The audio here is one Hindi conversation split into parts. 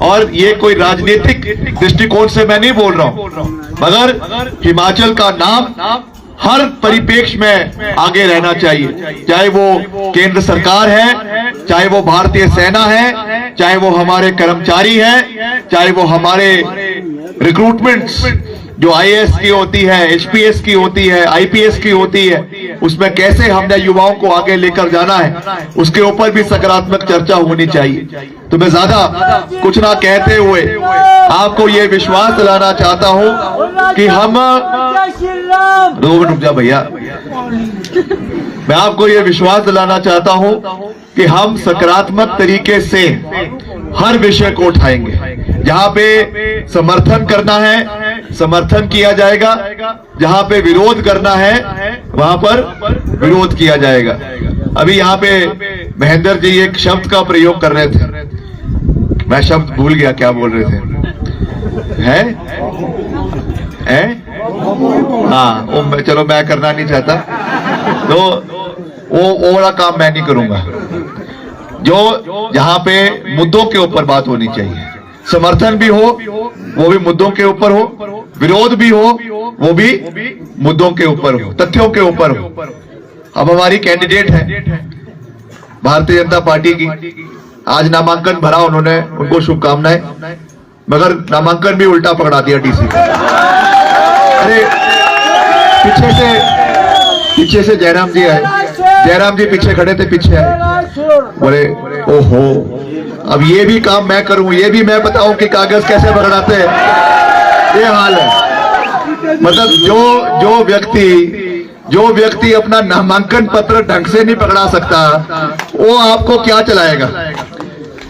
और ये कोई राजनीतिक दृष्टिकोण से मैं नहीं बोल रहा हूं, मगर हिमाचल का नाम हर परिप्रेक्ष्य में आगे रहना चाहिए, चाहे वो केंद्र सरकार है, चाहे वो भारतीय सेना है, चाहे वो हमारे कर्मचारी है, चाहे वो हमारे रिक्रूटमेंट्स जो आईएएस की होती है, एचपीएस की होती है, आईपीएस की होती है, उसमें कैसे हमने युवाओं को आगे लेकर जाना है, उसके ऊपर भी सकारात्मक चर्चा होनी चाहिए। तो मैं ज्यादा कुछ ना कहते हुए आपको ये विश्वास दिलाना चाहता हूं कि हम 2 मिनट रुक जा भैया, मैं आपको ये विश्वास दिलाना चाहता हूं कि हम सकारात्मक तरीके से हर विषय को उठाएंगे। जहां पे समर्थन करना है समर्थन किया जाएगा, जहां पे विरोध करना है वहां पर विरोध किया जाएगा। अभी यहाँ पे महेंद्र जी एक शब्द का प्रयोग कर रहे थे, मैं शब्द भूल गया क्या बोल रहे थे, हैं? हाँ, चलो मैं करना नहीं चाहता, तो वो वाला काम मैं नहीं करूंगा। जो जहां पे मुद्दों के ऊपर बात होनी चाहिए, समर्थन भी हो वो भी मुद्दों के ऊपर हो, विरोध भी हो वो भी मुद्दों के ऊपर हो, तथ्यों के ऊपर हो। अब हमारी कैंडिडेट है भारतीय जनता पार्टी की, आज नामांकन भरा उन्होंने, उनको शुभकामनाएं, मगर नामांकन भी उल्टा पकड़ा दिया डीसी। अरे पीछे से जयराम जी आए, जयराम जी पीछे खड़े थे, पीछे आए, बोले ओहो अब ये भी काम मैं करूं, ये भी मैं बताऊं कि कागज कैसे पकड़ाते हैं, ये हाल है। मतलब जो व्यक्ति अपना नामांकन पत्र ढंग से नहीं पकड़ा सकता, वो आपको क्या चलाएगा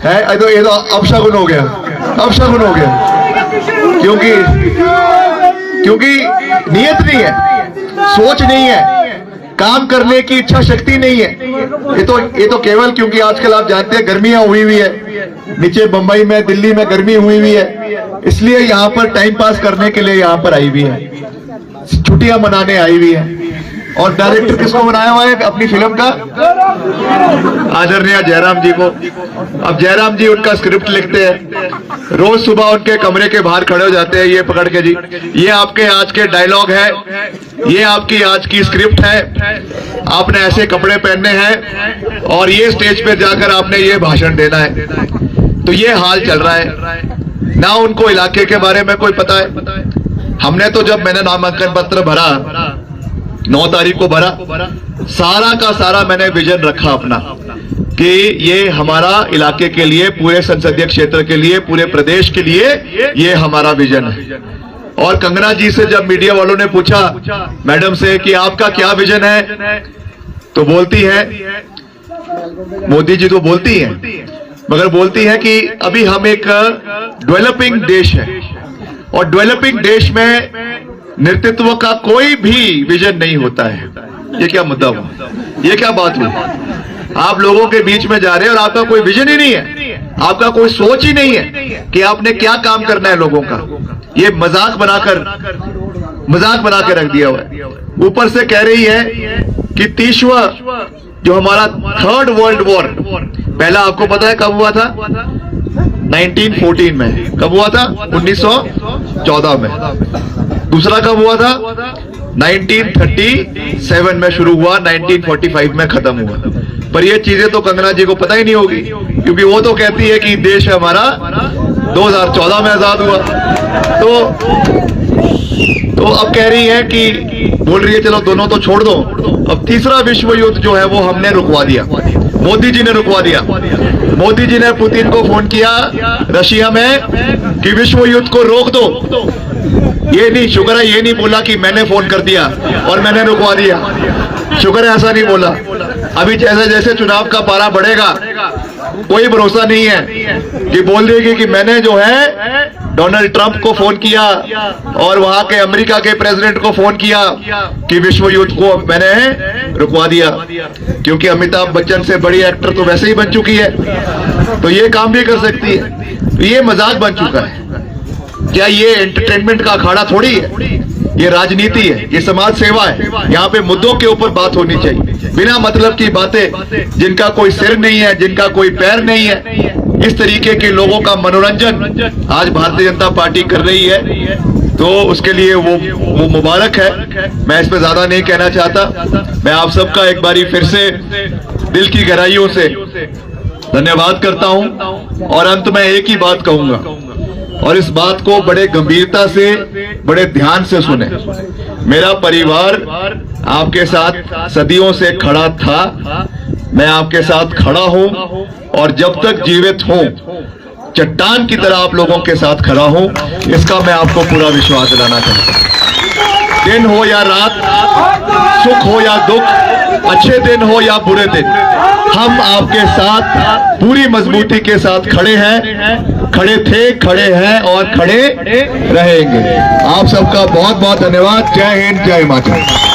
है? ये तो अपशगुन हो गया, अपशगुन हो गया, क्योंकि नियत नहीं है, सोच नहीं है, काम करने की इच्छा शक्ति नहीं है। ये तो केवल क्योंकि आजकल आप जानते हैं गर्मियां हुई हुई है, नीचे बंबई में, दिल्ली में गर्मी हुई हुई है, इसलिए यहाँ पर टाइम पास करने के लिए यहाँ पर आई हुई है, छुट्टियां मनाने आई हुई है। और डायरेक्टर किसको बनाया हुआ है अपनी फिल्म का? आदरणीय जयराम जी को। अब जयराम जी उनका स्क्रिप्ट लिखते हैं, रोज सुबह उनके कमरे के बाहर खड़े हो जाते हैं ये पकड़ के, जी ये आपके आज के डायलॉग है, ये आपकी आज की स्क्रिप्ट है, आपने ऐसे कपड़े पहनने हैं और ये स्टेज पे जाकर आपने ये भाषण देना है। तो ये हाल चल रहा है ना, उनको इलाके के बारे में कोई पता है। हमने तो जब मैंने नामांकन पत्र भरा 9 तारीख को भरा, सारा का सारा मैंने विजन रखा अपना कि ये हमारा इलाके के लिए, पूरे संसदीय क्षेत्र के लिए, पूरे प्रदेश के लिए ये हमारा विजन है। और कंगना जी से जब मीडिया वालों ने पूछा मैडम से कि आपका क्या विजन है, तो बोलती है, मोदी जी तो बोलती हैं, मगर बोलती है कि अभी हम एक डेवलपिंग देश है और डेवलपिंग देश में नेतृत्व का कोई भी विजन नहीं होता है। ये क्या मुद्दा हुआ, ये क्या बात हुई? आप लोगों के बीच में जा रहे हैं और आपका कोई विजन ही नहीं है, आपका कोई सोच ही नहीं है कि आपने क्या काम करना है लोगों का। ये मजाक बना के रख दिया हुआ है। ऊपर से कह रही है कि 30वां जो हमारा 3rd वर्ल्ड वॉर, पहला आपको पता है कब हुआ था? 1914 में। कब हुआ था? 1914 में। दूसरा कब हुआ था? 1937 में शुरू हुआ, 1945 में खत्म हुआ। पर ये चीजें तो कंगना जी को पता ही नहीं होगी, क्योंकि वो तो कहती है कि देश हमारा 2014 में आजाद हुआ। तो अब कह रही है कि, बोल रही है चलो दोनों तो छोड़ दो, अब तीसरा विश्व युद्ध जो है वो हमने रुकवा दिया, मोदी जी ने रुकवा दिया। मोदी जी ने पुतिन को फोन किया रशिया में कि विश्व युद्ध को रोक दो। ये नहीं, शुक्र है ये नहीं बोला कि मैंने फोन कर दिया और मैंने रुकवा दिया, शुक्र है ऐसा नहीं बोला। अभी जैसे जैसे चुनाव का पारा बढ़ेगा, कोई भरोसा नहीं है कि बोल देगी कि मैंने जो है डोनाल्ड ट्रंप को फोन किया और वहां के अमेरिका के प्रेसिडेंट को फोन किया कि विश्व युद्ध को मैंने रुकवा दिया, क्योंकि अमिताभ बच्चन से बड़ी एक्टर तो वैसे ही बन चुकी है, तो ये काम भी कर सकती है। तो ये मजाक बन चुका है। क्या ये एंटरटेनमेंट का अखाड़ा थोड़ी है, ये राजनीति है, ये समाज सेवा है। यहाँ पे मुद्दों के ऊपर बात होनी चाहिए, बिना मतलब की बातें जिनका कोई सिर नहीं है, जिनका कोई पैर नहीं है, इस तरीके के लोगों का मनोरंजन आज भारतीय जनता पार्टी कर रही है, तो उसके लिए वो मुबारक है। मैं इस पे ज्यादा नहीं कहना चाहता। मैं आप सबका एक बारी फिर से दिल की गहराइयों से धन्यवाद करता हूं और अंत में एक ही बात कहूंगा, और इस बात को बड़े गंभीरता से, बड़े ध्यान से सुने। मेरा परिवार आपके साथ सदियों से खड़ा था, मैं आपके साथ खड़ा हूं और जब तक जीवित हूं चट्टान की तरह आप लोगों के साथ खड़ा हूं, इसका मैं आपको पूरा विश्वास दिलाना चाहता हूं। दिन हो या रात, सुख हो या दुख, अच्छे दिन हो या बुरे दिन, हम आपके साथ पूरी मजबूती के साथ खड़े हैं, खड़े थे, खड़े हैं और खड़े रहेंगे। आप सबका बहुत बहुत धन्यवाद। जय हिंद, जय हिमाचल।